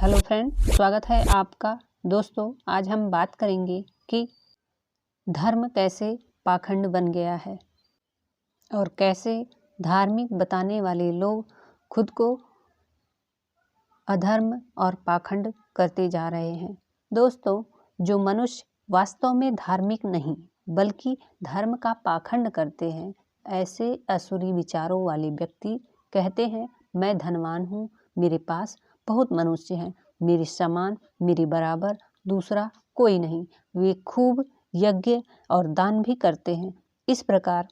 Hello friend, स्वागत है आपका। दोस्तों, आज हम बात करेंगे कि धर्म कैसे पाखंड बन गया है और कैसे धार्मिक बताने वाले लोग खुद को अधर्म और पाखंड करते जा रहे हैं। दोस्तों, जो मनुष्य वास्तव में धार्मिक नहीं बल्कि धर्म का पाखंड करते हैं, ऐसे असुरी विचारों वाले व्यक्ति कहते हैं, मैं धनवान हूँ, मेरे पास बहुत मनुष्य हैं, मेरे समान, मेरे बराबर दूसरा कोई नहीं। वे खूब यज्ञ और दान भी करते हैं। इस प्रकार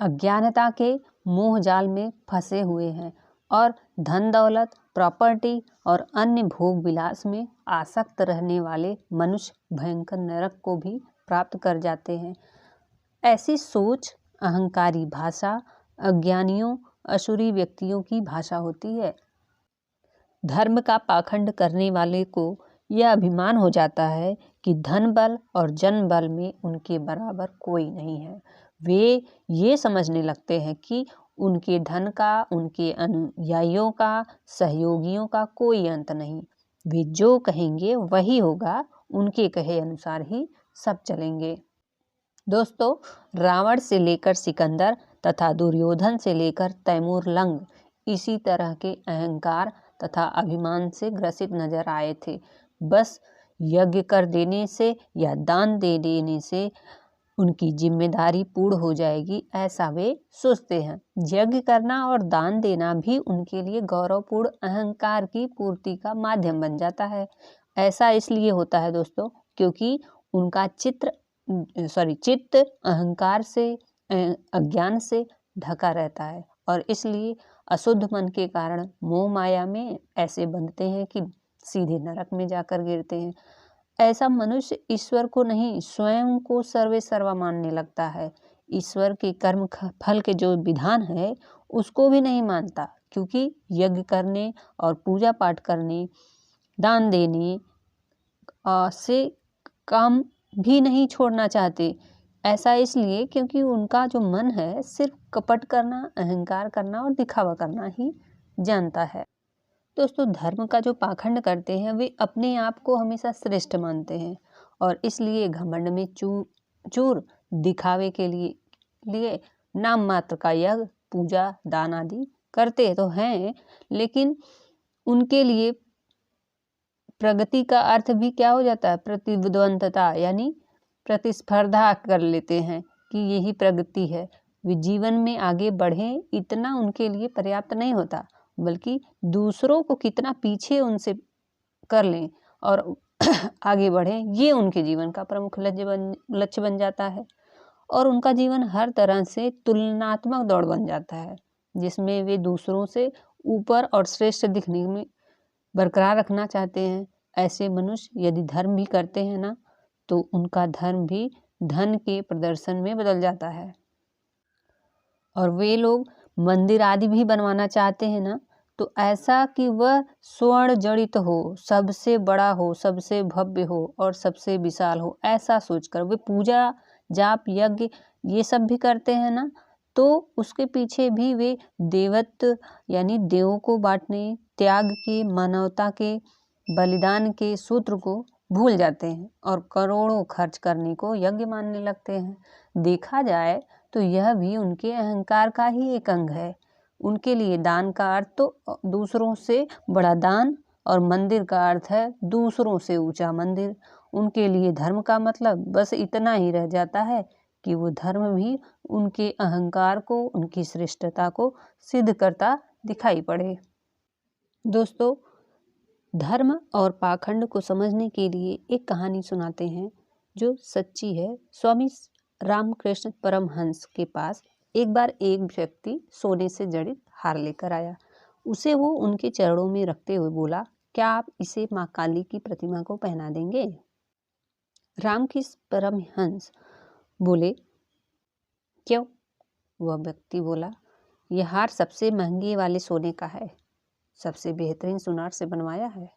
अज्ञानता के मोह जाल में फंसे हुए हैं और धन दौलत, प्रॉपर्टी और अन्य भोग विलास में आसक्त रहने वाले मनुष्य भयंकर नरक को भी प्राप्त कर जाते हैं। ऐसी सोच, अहंकारी भाषा अज्ञानियों, असुरी व्यक्तियों की भाषा होती है। धर्म का पाखंड करने वाले को यह अभिमान हो जाता है कि धन बल और जन बल में उनके बराबर कोई नहीं है। वे ये समझने लगते हैं कि उनके धन का, उनके अनुयायियों का, सहयोगियों का कोई अंत नहीं। वे जो कहेंगे वही होगा, उनके कहे अनुसार ही सब चलेंगे। दोस्तों, रावण से लेकर सिकंदर तथा दुर्योधन से लेकर तैमूर लंग इसी तरह के अहंकार तथा अभिमान से ग्रसित नजर आए थे। बस यज्ञ कर देने से या दान दे देने से उनकी जिम्मेदारी पूर्ण हो जाएगी, ऐसा वे सोचते हैं। यज्ञ करना और दान देना भी उनके लिए गौरवपूर्ण अहंकार की पूर्ति का माध्यम बन जाता है। ऐसा इसलिए होता है दोस्तों, क्योंकि उनका चित्त अहंकार से, अज्ञान से ढका रहता है और इसलिए अशुद्ध मन के कारण मोह माया में ऐसे बंधते हैं कि सीधे नरक में जाकर गिरते हैं। ऐसा मनुष्य ईश्वर को नहीं, स्वयं को सर्वे सर्वा मानने लगता है। ईश्वर के कर्म फल के जो विधान है उसको भी नहीं मानता, क्योंकि यज्ञ करने और पूजा पाठ करने, दान देने से काम भी नहीं छोड़ना चाहते। ऐसा इसलिए क्योंकि उनका जो मन है सिर्फ कपट करना, अहंकार करना और दिखावा करना ही जानता है। दोस्तों, धर्म का जो पाखंड करते हैं वे अपने आप को हमेशा श्रेष्ठ मानते हैं और इसलिए घमंड में चूर दिखावे के लिए नाम मात्र का यज्ञ, पूजा, दान आदि करते तो हैं, लेकिन उनके लिए प्रगति का अर्थ भी क्या हो जाता है? प्रतिद्वंदता, यानी प्रतिस्पर्धा कर लेते हैं कि यही प्रगति है। वे जीवन में आगे बढ़ें इतना उनके लिए पर्याप्त नहीं होता, बल्कि दूसरों को कितना पीछे उनसे कर लें और आगे बढ़ें, ये उनके जीवन का प्रमुख लक्ष्य बन जाता है। और उनका जीवन हर तरह से तुलनात्मक दौड़ बन जाता है, जिसमें वे दूसरों से ऊपर और श्रेष्ठ दिखने में बरकरार रखना चाहते हैं। ऐसे मनुष्य यदि धर्म भी करते हैं ना, तो उनका धर्म भी धन के प्रदर्शन में बदल जाता है। और वे लोग मंदिर आदि भी बनवाना चाहते हैं ना, तो ऐसा कि वह स्वर्ण जड़ित हो, सबसे बड़ा हो, सबसे भव्य हो और सबसे विशाल हो, ऐसा सोचकर वे पूजा, जाप, यज्ञ ये सब भी करते हैं ना, तो उसके पीछे भी वे देवत्व यानी देवों को बांटने, त्याग के, मानवता के, बलिदान के सूत्र को भूल जाते हैं और करोड़ों खर्च करने को यज्ञ मानने लगते हैं। देखा जाए तो यह भी उनके अहंकार का ही एक अंग है। उनके लिए दान का अर्थ तो दूसरों से बड़ा दान और मंदिर का अर्थ है दूसरों से ऊंचा मंदिर। उनके लिए धर्म का मतलब बस इतना ही रह जाता है कि वो धर्म भी उनके अहंकार को, उनकी श्रेष्ठता को सिद्ध करता दिखाई पड़े। दोस्तों, धर्म और पाखंड को समझने के लिए एक कहानी सुनाते हैं जो सच्ची है। स्वामी रामकृष्ण परमहंस के पास एक बार एक व्यक्ति सोने से जड़ित हार लेकर आया। उसे वो उनके चरणों में रखते हुए बोला, क्या आप इसे माँ काली की प्रतिमा को पहना देंगे? रामकृष्ण परमहंस बोले, क्यों? वह व्यक्ति बोला, यह हार सबसे महंगे वाले सोने का है, सबसे बेहतरीन सुनार से बनवाया है,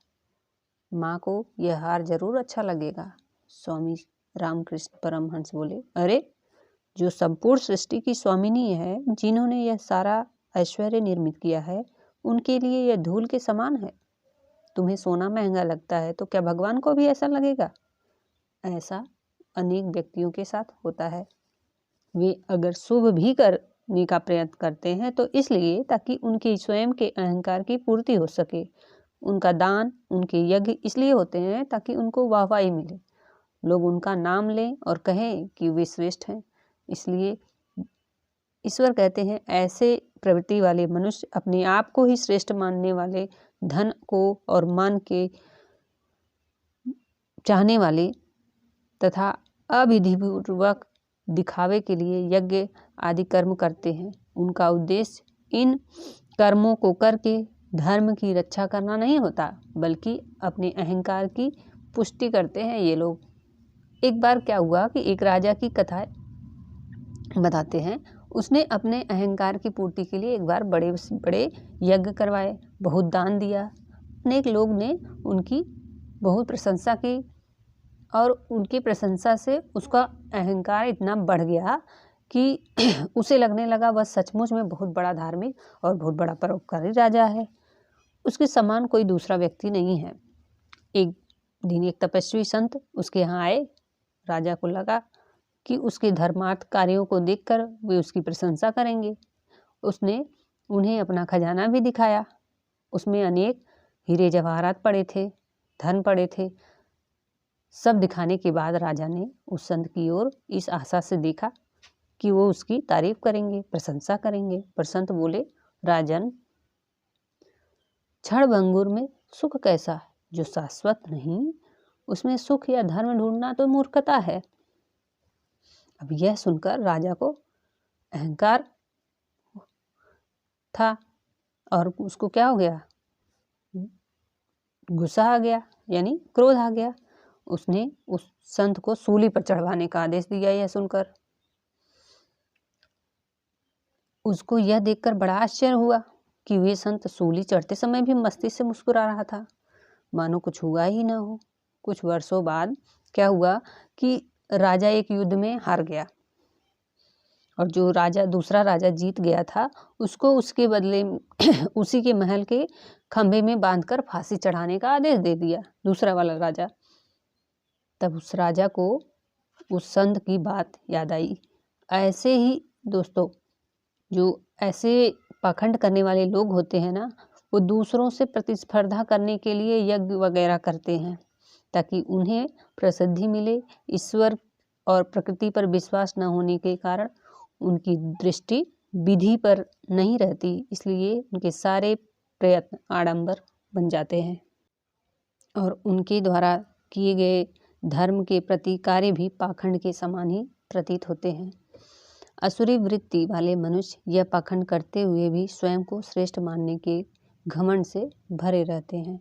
माँ को यह हार जरूर अच्छा लगेगा। स्वामी रामकृष्ण परमहंस बोले, अरे, जो संपूर्ण सृष्टि की स्वामिनी है, जिन्होंने यह सारा ऐश्वर्य निर्मित किया है, उनके लिए यह धूल के समान है। तुम्हें सोना महंगा लगता है तो क्या भगवान को भी ऐसा लगेगा? ऐसा अनेक व्यक्तियों के साथ होता है। वे अगर शुभ भी करने का प्रयत्न करते हैं तो इसलिए ताकि उनके स्वयं के अहंकार की पूर्ति हो सके। उनका दान, उनके यज्ञ इसलिए होते हैं ताकि उनको वाहवाही मिले, लोग उनका नाम लें और कहें कि वे श्रेष्ठ हैं। इसलिए ईश्वर कहते हैं, ऐसे प्रवृत्ति वाले मनुष्य अपने आप को ही श्रेष्ठ मानने वाले, धन को और मान के चाहने वाले तथा अविधिपूर्वक दिखावे के लिए यज्ञ आदि कर्म करते हैं। उनका उद्देश्य इन कर्मों को करके धर्म की रक्षा करना नहीं होता, बल्कि अपने अहंकार की पुष्टि करते हैं ये लोग। एक बार क्या हुआ कि एक राजा की कथा बताते हैं। उसने अपने अहंकार की पूर्ति के लिए एक बार बड़े बड़े यज्ञ करवाए, बहुत दान दिया। अनेक लोग ने उनकी बहुत प्रशंसा की और उनकी प्रशंसा से उसका अहंकार इतना बढ़ गया कि उसे लगने लगा वह सचमुच में बहुत बड़ा धार्मिक और बहुत बड़ा परोपकारी राजा है। उसके समान कोई दूसरा व्यक्ति नहीं है। एक दिन एक तपस्वी संत उसके यहाँ आए। राजा को लगा कि उसके धर्मार्थ कार्यों को देखकर वे उसकी प्रशंसा करेंगे। उसने उन्हें अपना खजाना भी दिखाया। उसमें अनेक हीरे जवाहरात पड़े थे, धन पड़े थे। सब दिखाने के बाद राजा ने उस संत की ओर इस आशा से देखा कि वो उसकी तारीफ करेंगे, प्रशंसा करेंगे। पर संत बोले, राजन, क्षण भंगुर में सुख कैसा जो शाश्वत नहीं, उसमें सुख या धर्म ढूंढना तो मूर्खता है। अब यह सुनकर राजा को अहंकार था और उसको क्या हो गया, गुस्सा आ गया, यानी क्रोध आ गया। उसने उस संत को सूली पर चढ़वाने का आदेश दिया। यह सुनकर उसको यह देखकर बड़ा आश्चर्य हुआ कि वे संत सूली चढ़ते समय भी मस्ती से मुस्कुरा रहा था, मानो कुछ हुआ ही ना हो। कुछ वर्षों बाद क्या हुआ कि राजा एक युद्ध में हार गया और जो राजा दूसरा राजा जीत गया था उसको उसके बदले उसी के महल के खंभे में बांधकर फांसी चढ़ाने का आदेश दे दिया दूसरा वाला राजा। तब उस राजा को उस संत की बात याद आई। ऐसे ही दोस्तों, जो ऐसे पाखंड करने वाले लोग होते हैं ना, वो दूसरों से प्रतिस्पर्धा करने के लिए यज्ञ वगैरह करते हैं ताकि उन्हें प्रसिद्धि मिले। ईश्वर और प्रकृति पर विश्वास न होने के कारण उनकी दृष्टि विधि पर नहीं रहती, इसलिए उनके सारे प्रयत्न आडंबर बन जाते हैं और उनके द्वारा किए गए धर्म के प्रति कार्य भी पाखंड के समान ही प्रतीत होते हैं। असुरी वृत्ति वाले मनुष्य यह पाखंड करते हुए भी स्वयं को श्रेष्ठ मानने के घमंड से भरे रहते हैं।